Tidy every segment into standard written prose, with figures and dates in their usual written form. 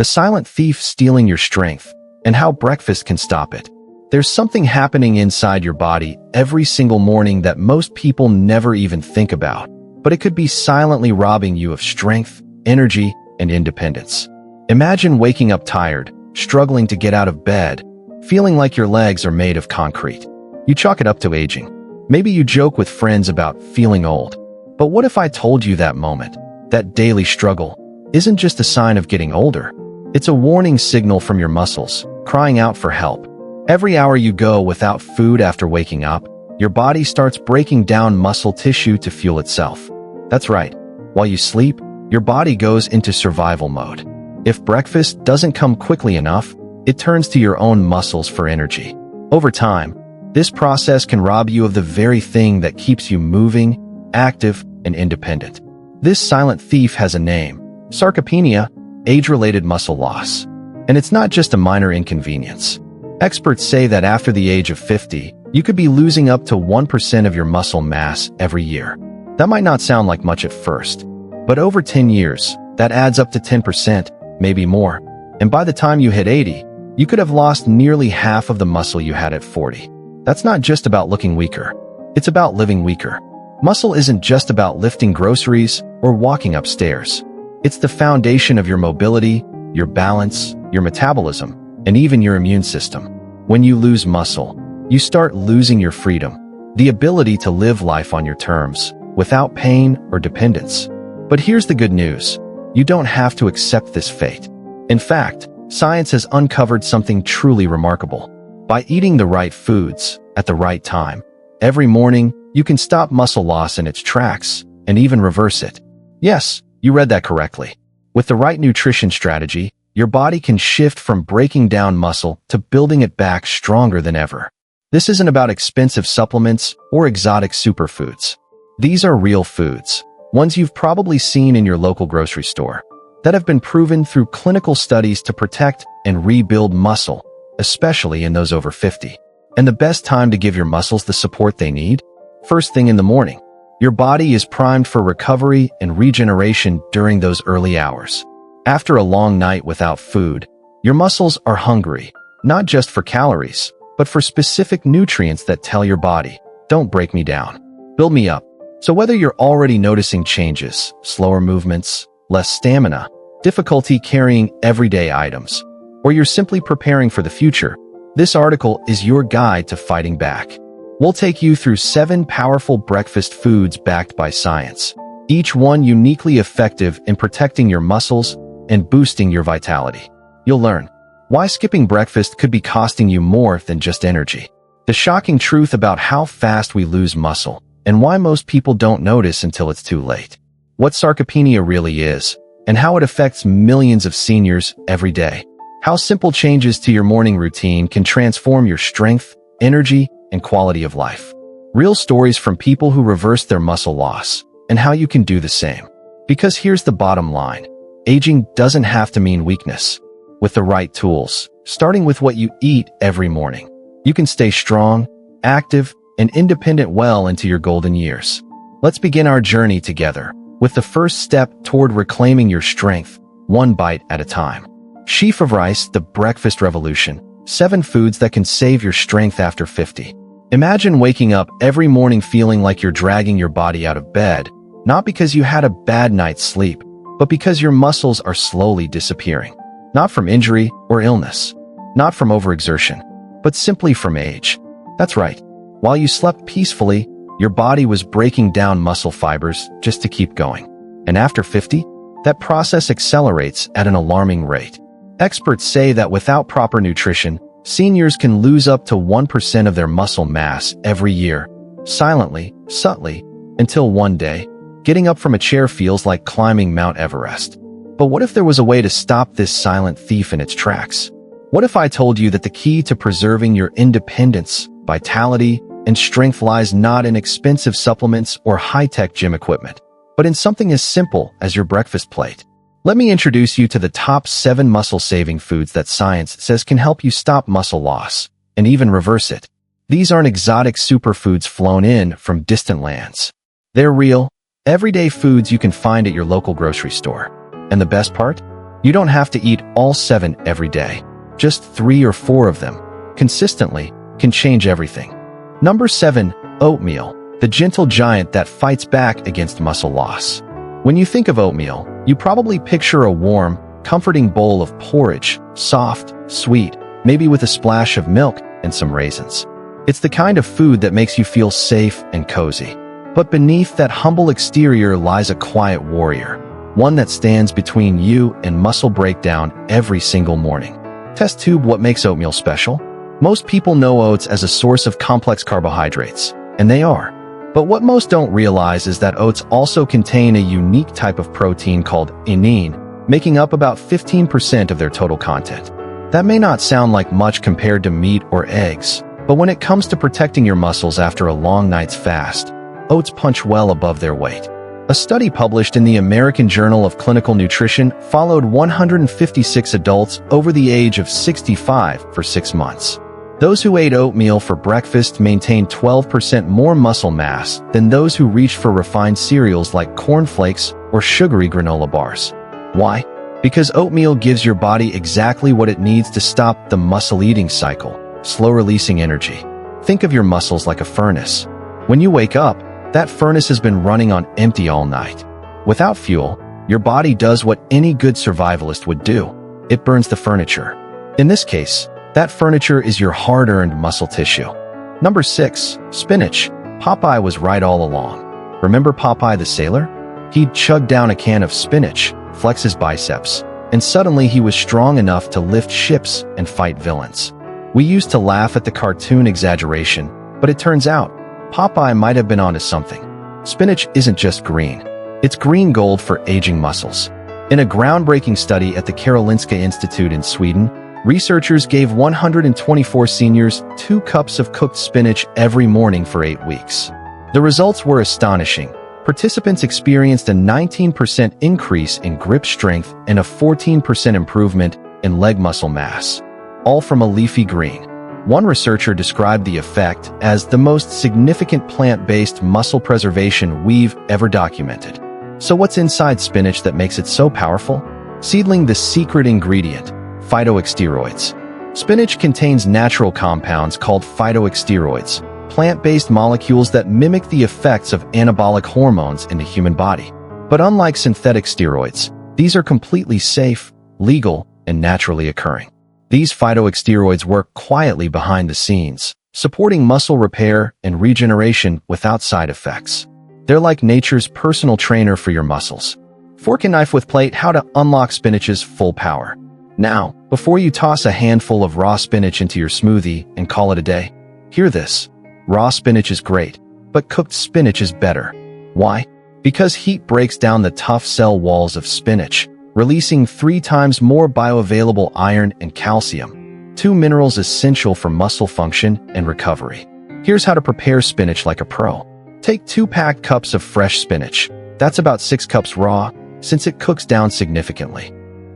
the silent thief stealing your strength, and how breakfast can stop it. There's something happening inside your body every single morning that most people never even think about, but it could be silently robbing you of strength, energy, and independence. Imagine waking up tired, struggling to get out of bed, feeling like your legs are made of concrete. You chalk it up to aging. Maybe you joke with friends about feeling old. But what if I told you that moment, that daily struggle, isn't just a sign of getting older? It's a warning signal from your muscles, crying out for help. Every hour you go without food after waking up, your body starts breaking down muscle tissue to fuel itself. That's right. While you sleep, your body goes into survival mode. If breakfast doesn't come quickly enough, it turns to your own muscles for energy. Over time, this process can rob you of the very thing that keeps you moving, active, and independent. This silent thief has a name: sarcopenia, age-related muscle loss. And it's not just a minor inconvenience. Experts say that after the age of 50, you could be losing up to 1% of your muscle mass every year. That might not sound like much at first, but over 10 years, that adds up to 10%, maybe more. And by the time you hit 80, you could have lost nearly half of the muscle you had at 40. That's not just about looking weaker. It's about living weaker. Muscle isn't just about lifting groceries or walking upstairs. It's the foundation of your mobility, your balance, your metabolism, and even your immune system. When you lose muscle, you start losing your freedom, the ability to live life on your terms, without pain or dependence. But here's the good news. You don't have to accept this fate. In fact, science has uncovered something truly remarkable. By eating the right foods, at the right time, every morning, you can stop muscle loss in its tracks, and even reverse it. Yes, you read that correctly. With the right nutrition strategy, your body can shift from breaking down muscle to building it back stronger than ever. This isn't about expensive supplements or exotic superfoods. These are real foods, ones you've probably seen in your local grocery store, that have been proven through clinical studies to protect and rebuild muscle, especially in those over 50. And the best time to give your muscles the support they need? First thing in the morning. Your body is primed for recovery and regeneration during those early hours. After a long night without food, your muscles are hungry, not just for calories, but for specific nutrients that tell your body, don't break me down, build me up. So whether you're already noticing changes, slower movements, less stamina, difficulty carrying everyday items, or you're simply preparing for the future, this article is your guide to fighting back. We'll take you through 7 powerful breakfast foods backed by science, each one uniquely effective in protecting your muscles and boosting your vitality. You'll learn why skipping breakfast could be costing you more than just energy, the shocking truth about how fast we lose muscle, and why most people don't notice until it's too late, what sarcopenia really is, and how it affects millions of seniors every day, how simple changes to your morning routine can transform your strength, energy, and quality of life. Real stories from people who reversed their muscle loss, and how you can do the same. Because here's the bottom line. Aging doesn't have to mean weakness. With the right tools, starting with what you eat every morning, you can stay strong, active, and independent well into your golden years. Let's begin our journey together with the first step toward reclaiming your strength, one bite at a time. Sheaf of rice, the breakfast revolution. 7 foods that can save your strength after 50. Imagine waking up every morning feeling like you're dragging your body out of bed, not because you had a bad night's sleep, but because your muscles are slowly disappearing. Not from injury or illness, not from overexertion, but simply from age. That's right. While you slept peacefully, your body was breaking down muscle fibers just to keep going. And after 50, that process accelerates at an alarming rate. Experts say that without proper nutrition, seniors can lose up to 1% of their muscle mass every year, silently, subtly, until one day, getting up from a chair feels like climbing Mount Everest. But what if there was a way to stop this silent thief in its tracks? What if I told you that the key to preserving your independence, vitality, and strength lies not in expensive supplements or high-tech gym equipment, but in something as simple as your breakfast plate? Let me introduce you to the top 7 muscle-saving foods that science says can help you stop muscle loss, and even reverse it. These aren't exotic superfoods flown in from distant lands. They're real, everyday foods you can find at your local grocery store. And the best part? You don't have to eat all 7 every day. Just 3 or 4 of them, consistently, can change everything. Number 7. Oatmeal, the gentle giant that fights back against muscle loss. When you think of oatmeal, you probably picture a warm, comforting bowl of porridge, soft, sweet, maybe with a splash of milk and some raisins. It's the kind of food that makes you feel safe and cozy. But beneath that humble exterior lies a quiet warrior, one that stands between you and muscle breakdown every single morning. Test tube what makes oatmeal special? Most people know oats as a source of complex carbohydrates, and they are. But what most don't realize is that oats also contain a unique type of protein called inine, making up about 15% of their total content. That may not sound like much compared to meat or eggs, but when it comes to protecting your muscles after a long night's fast, oats punch well above their weight. A study published in the American Journal of Clinical Nutrition followed 156 adults over the age of 65 for 6 months. Those who ate oatmeal for breakfast maintained 12% more muscle mass than those who reached for refined cereals like cornflakes or sugary granola bars. Why? Because oatmeal gives your body exactly what it needs to stop the muscle-eating cycle, slow-releasing energy. Think of your muscles like a furnace. When you wake up, that furnace has been running on empty all night. Without fuel, your body does what any good survivalist would do. It burns the furniture. In this case, that furniture is your hard-earned muscle tissue. Number 6. Spinach. Popeye was right all along. Remember Popeye the sailor? He'd chug down a can of spinach, flex his biceps, and suddenly he was strong enough to lift ships and fight villains. We used to laugh at the cartoon exaggeration, but it turns out, Popeye might have been onto something. Spinach isn't just green. It's green gold for aging muscles. In a groundbreaking study at the Karolinska Institute in Sweden, researchers gave 124 seniors 2 cups of cooked spinach every morning for 8 weeks. The results were astonishing. Participants experienced a 19% increase in grip strength and a 14% improvement in leg muscle mass, all from a leafy green. One researcher described the effect as the most significant plant-based muscle preservation we've ever documented. So what's inside spinach that makes it so powerful? Seedling, the secret ingredient, phytoexteroids. Spinach contains natural compounds called phytoexteroids, plant-based molecules that mimic the effects of anabolic hormones in the human body. But unlike synthetic steroids, these are completely safe, legal, and naturally occurring. These phytoexteroids work quietly behind the scenes, supporting muscle repair and regeneration without side effects. They're like nature's personal trainer for your muscles. Fork and knife with plate, how to unlock spinach's full power. Now, before you toss a handful of raw spinach into your smoothie and call it a day, hear this. Raw spinach is great, but cooked spinach is better. Why? Because heat breaks down the tough cell walls of spinach, releasing 3 times more bioavailable iron and calcium, 2 minerals essential for muscle function and recovery. Here's how to prepare spinach like a pro. Take 2 packed cups of fresh spinach. That's about 6 cups raw, since it cooks down significantly.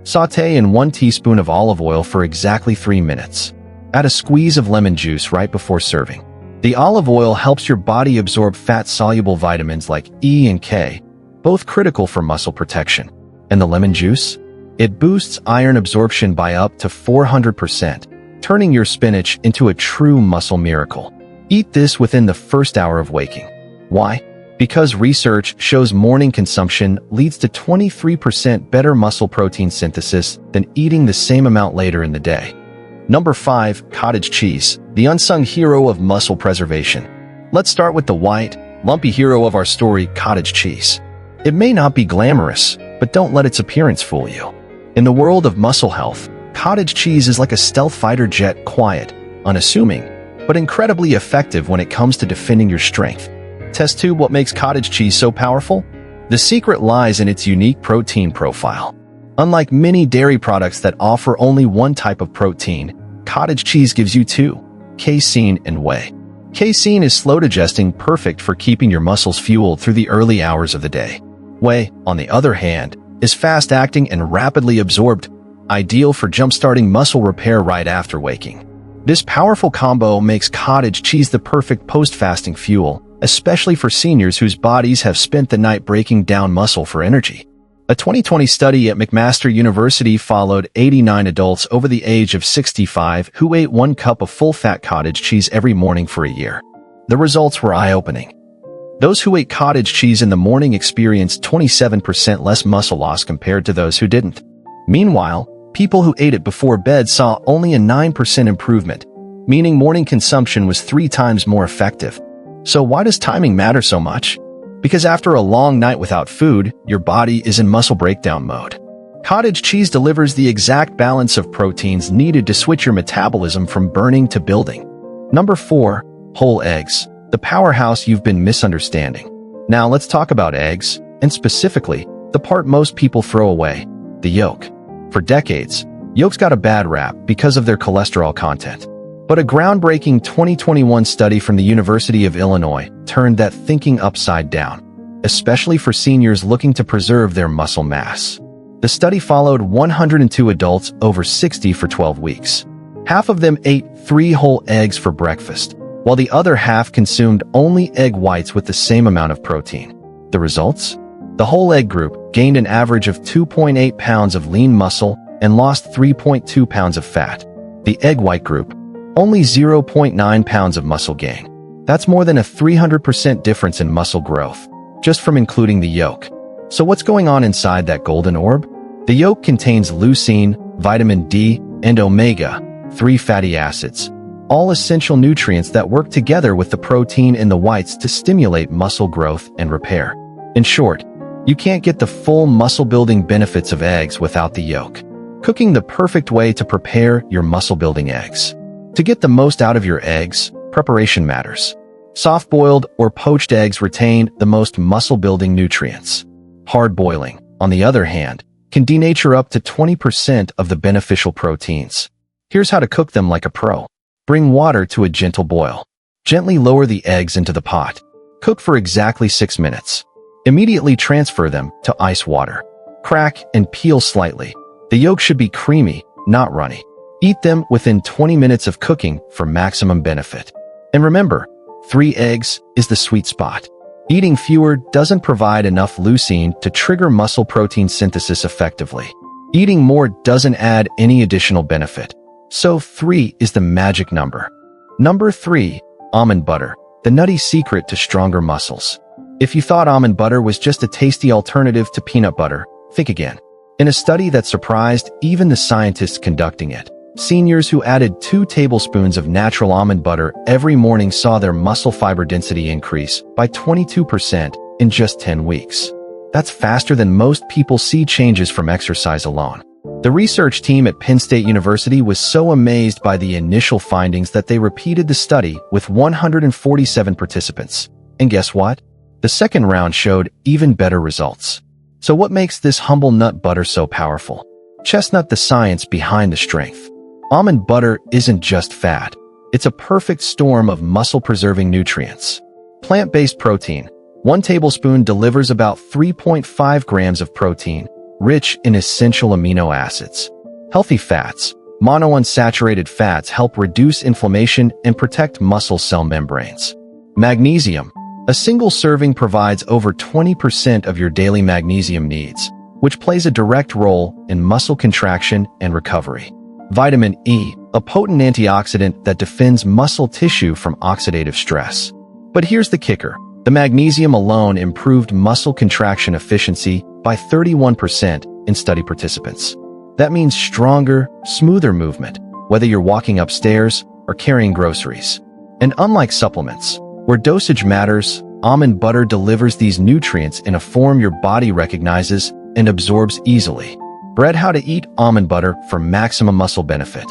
Sauté in 1 teaspoon of olive oil for exactly 3 minutes. Add a squeeze of lemon juice right before serving. The olive oil helps your body absorb fat-soluble vitamins like E and K, both critical for muscle protection. And the lemon juice? It boosts iron absorption by up to 400%, turning your spinach into a true muscle miracle. Eat this within the first hour of waking. Why? Because research shows morning consumption leads to 23% better muscle protein synthesis than eating the same amount later in the day. Number 5. Cottage cheese, the unsung hero of muscle preservation. Let's start with the white, lumpy hero of our story, cottage cheese. It may not be glamorous, but don't let its appearance fool you. In the world of muscle health, cottage cheese is like a stealth fighter jet, quiet, unassuming, but incredibly effective when it comes to defending your strength. Test tube what makes cottage cheese so powerful? The secret lies in its unique protein profile. Unlike many dairy products that offer only one type of protein, cottage cheese gives you 2, casein and whey. Casein is slow digesting, perfect for keeping your muscles fueled through the early hours of the day. Whey, on the other hand, is fast-acting and rapidly absorbed, ideal for jump-starting muscle repair right after waking. This powerful combo makes cottage cheese the perfect post-fasting fuel, especially for seniors whose bodies have spent the night breaking down muscle for energy. A 2020 study at McMaster University followed 89 adults over the age of 65 who ate 1 cup of full-fat cottage cheese every morning for a year. The results were eye-opening. Those who ate cottage cheese in the morning experienced 27% less muscle loss compared to those who didn't. Meanwhile, people who ate it before bed saw only a 9% improvement, meaning morning consumption was 3 times more effective. So why does timing matter so much? Because after a long night without food, your body is in muscle breakdown mode. Cottage cheese delivers the exact balance of proteins needed to switch your metabolism from burning to building. Number 4. Whole eggs, the powerhouse you've been misunderstanding. Now let's talk about eggs, and specifically, the part most people throw away, the yolk. For decades, yolks got a bad rap because of their cholesterol content. But a groundbreaking 2021 study from the University of Illinois turned that thinking upside down, especially for seniors looking to preserve their muscle mass. The study followed 102 adults over 60 for 12 weeks. Half of them ate 3 whole eggs for breakfast, while the other half consumed only egg whites with the same amount of protein. The results? The whole egg group gained an average of 2.8 pounds of lean muscle and lost 3.2 pounds of fat. The egg white group, only 0.9 pounds of muscle gain. That's more than a 300% difference in muscle growth, just from including the yolk. So what's going on inside that golden orb? The yolk contains leucine, vitamin D, and omega-3 fatty acids, all essential nutrients that work together with the protein in the whites to stimulate muscle growth and repair. In short, you can't get the full muscle-building benefits of eggs without the yolk. Cooking the perfect way to prepare your muscle-building eggs. To get the most out of your eggs, preparation matters. Soft-boiled or poached eggs retain the most muscle-building nutrients. Hard boiling, on the other hand, can denature up to 20% of the beneficial proteins. Here's how to cook them like a pro. Bring water to a gentle boil. Gently lower the eggs into the pot. Cook for exactly 6 minutes. Immediately transfer them to ice water. Crack and peel slightly. The yolk should be creamy, not runny. Eat them within 20 minutes of cooking for maximum benefit. And remember, 3 eggs is the sweet spot. Eating fewer doesn't provide enough leucine to trigger muscle protein synthesis effectively. Eating more doesn't add any additional benefit. So 3 is the magic number. Number 3, almond butter, the nutty secret to stronger muscles. If you thought almond butter was just a tasty alternative to peanut butter, think again. In a study that surprised even the scientists conducting it, seniors who added 2 tablespoons of natural almond butter every morning saw their muscle fiber density increase by 22% in just 10 weeks. That's faster than most people see changes from exercise alone. The research team at Penn State University was so amazed by the initial findings that they repeated the study with 147 participants. And guess what? The second round showed even better results. So what makes this humble nut butter so powerful? Chestnut, the science behind the strength. Almond butter isn't just fat. It's a perfect storm of muscle-preserving nutrients. Plant-based protein. 1 tablespoon delivers about 3.5 grams of protein, rich in essential amino acids. Healthy fats. Monounsaturated fats help reduce inflammation and protect muscle cell membranes. Magnesium. A single serving provides over 20% of your daily magnesium needs, which plays a direct role in muscle contraction and recovery. Vitamin E, a potent antioxidant that defends muscle tissue from oxidative stress. But here's the kicker. The magnesium alone improved muscle contraction efficiency by 31% in study participants. That means stronger, smoother movement, whether you're walking upstairs or carrying groceries. And unlike supplements, where dosage matters, almond butter delivers these nutrients in a form your body recognizes and absorbs easily. Read How to Eat Almond Butter for maximum muscle benefit.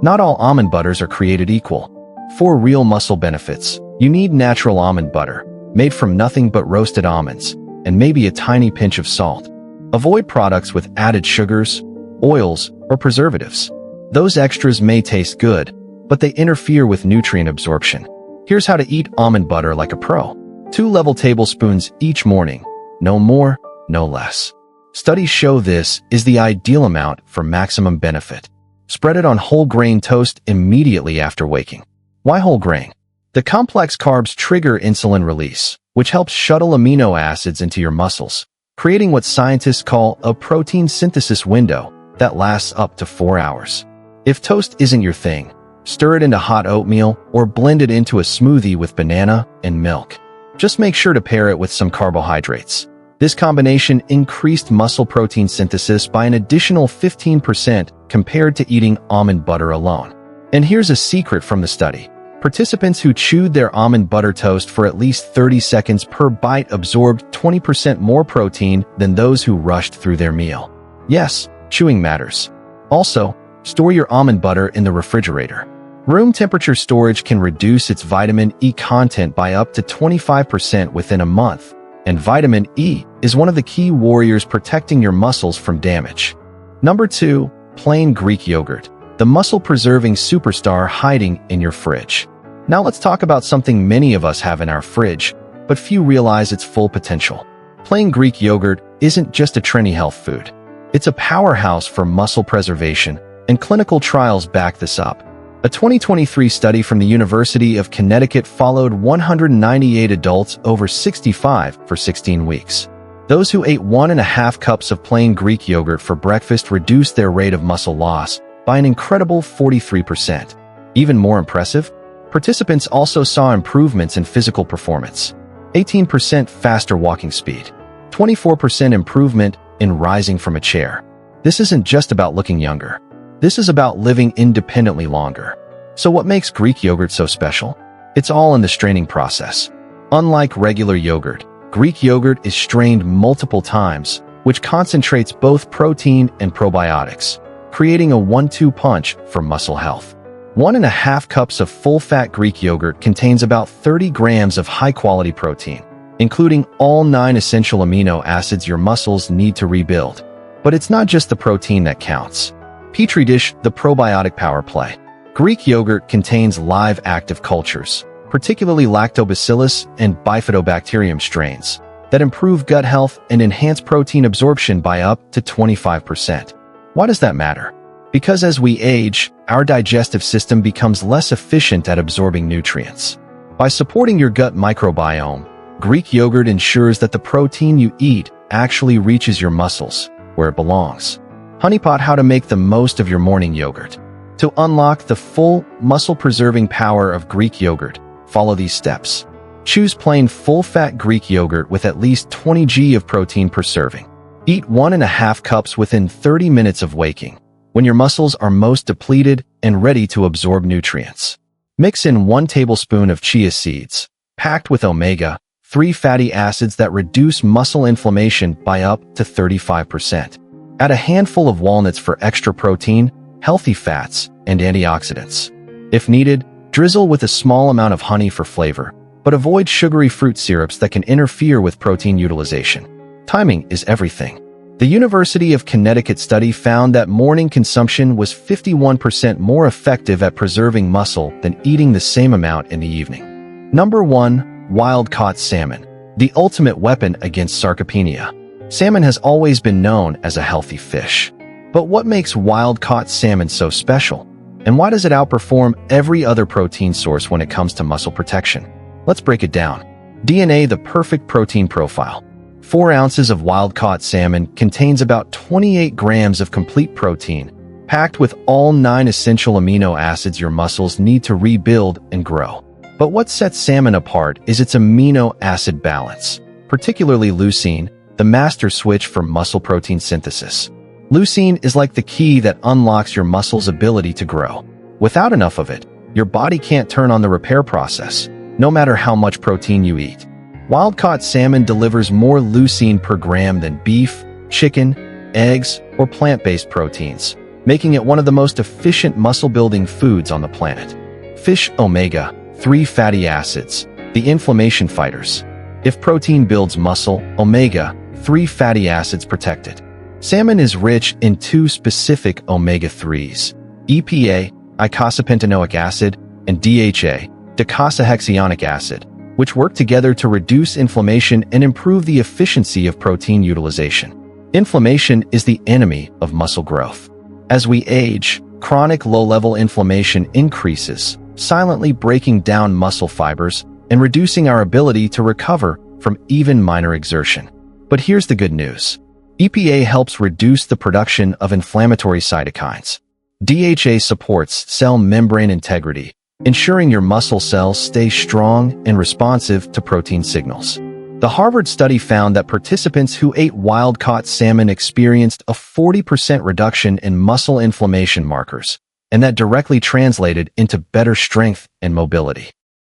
Not all almond butters are created equal. For real muscle benefits, you need natural almond butter, made from nothing but roasted almonds, and maybe a tiny pinch of salt. Avoid products with added sugars, oils, or preservatives. Those extras may taste good, but they interfere with nutrient absorption. Here's how to eat almond butter like a pro. 2 level tablespoons each morning. No more, no less. Studies show this is the ideal amount for maximum benefit. Spread it on whole grain toast immediately after waking. Why whole grain? The complex carbs trigger insulin release, which helps shuttle amino acids into your muscles, creating what scientists call a protein synthesis window that lasts up to 4 hours. If toast isn't your thing, stir it into hot oatmeal or blend it into a smoothie with banana and milk. Just make sure to pair it with some carbohydrates. This combination increased muscle protein synthesis by an additional 15% compared to eating almond butter alone. And here's a secret from the study. Participants who chewed their almond butter toast for at least 30 seconds per bite absorbed 20% more protein than those who rushed through their meal. Yes, chewing matters. Also, store your almond butter in the refrigerator. Room temperature storage can reduce its vitamin E content by up to 25% within a month, and vitamin E is one of the key warriors protecting your muscles from damage. Number 2, plain Greek yogurt, the muscle-preserving superstar hiding in your fridge. Now let's talk about something many of us have in our fridge, but few realize its full potential. Plain Greek yogurt isn't just a trendy health food. It's a powerhouse for muscle preservation, and clinical trials back this up. A 2023 study from the University of Connecticut followed 198 adults over 65 for 16 weeks. Those who ate 1.5 cups of plain Greek yogurt for breakfast reduced their rate of muscle loss by an incredible 43%. Even more impressive, participants also saw improvements in physical performance. 18% faster walking speed, 24% improvement in rising from a chair. This isn't just about looking younger. This is about living independently longer. So what makes Greek yogurt so special? It's all in the straining process. Unlike regular yogurt, Greek yogurt is strained multiple times, which concentrates both protein and probiotics, creating a 1-2 punch for muscle health. 1.5 cups of full-fat Greek yogurt contains about 30 grams of high-quality protein, including all 9 essential amino acids your muscles need to rebuild. But it's not just the protein that counts. Petri dish, the probiotic power play. Greek yogurt contains live active cultures, particularly lactobacillus and bifidobacterium strains, that improve gut health and enhance protein absorption by up to 25%. Why does that matter? Because as we age, our digestive system becomes less efficient at absorbing nutrients. By supporting your gut microbiome, Greek yogurt ensures that the protein you eat actually reaches your muscles, where it belongs. Honeypot: how to make the most of your morning yogurt. To unlock the full, muscle-preserving power of Greek yogurt, follow these steps. Choose plain full-fat Greek yogurt with at least 20 g of protein per serving. Eat 1.5 cups within 30 minutes of waking, when your muscles are most depleted and ready to absorb nutrients. Mix in 1 tablespoon of chia seeds, packed with omega-3 fatty acids that reduce muscle inflammation by up to 35%. Add a handful of walnuts for extra protein, healthy fats, and antioxidants. If needed, drizzle with a small amount of honey for flavor, but avoid sugary fruit syrups that can interfere with protein utilization. Timing is everything. The University of Connecticut study found that morning consumption was 51% more effective at preserving muscle than eating the same amount in the evening. Number 1, wild-caught salmon, the ultimate weapon against sarcopenia. Salmon has always been known as a healthy fish. But what makes wild-caught salmon so special? And why does it outperform every other protein source when it comes to muscle protection? Let's break it down. DNA: the perfect protein profile. 4 ounces of wild-caught salmon contains about 28 grams of complete protein, packed with all 9 essential amino acids your muscles need to rebuild and grow. But what sets salmon apart is its amino acid balance, particularly leucine, the master switch for muscle protein synthesis. Leucine is like the key that unlocks your muscle's ability to grow. Without enough of it, your body can't turn on the repair process, no matter how much protein you eat. Wild-caught salmon delivers more leucine per gram than beef, chicken, eggs, or plant-based proteins, making it one of the most efficient muscle-building foods on the planet. Fish: omega-3 fatty acids, the inflammation fighters. If protein builds muscle, omega-3 fatty acids protect it. Salmon is rich in 2 specific omega-3s, EPA, eicosapentaenoic acid, and DHA, docosahexaenoic acid, which work together to reduce inflammation and improve the efficiency of protein utilization. Inflammation is the enemy of muscle growth. As we age, chronic low-level inflammation increases, silently breaking down muscle fibers and reducing our ability to recover from even minor exertion. But here's the good news. EPA helps reduce the production of inflammatory cytokines. DHA supports cell membrane integrity, ensuring your muscle cells stay strong and responsive to protein signals. The Harvard study found that participants who ate wild-caught salmon experienced a 40% reduction in muscle inflammation markers, and that directly translated into better strength and mobility.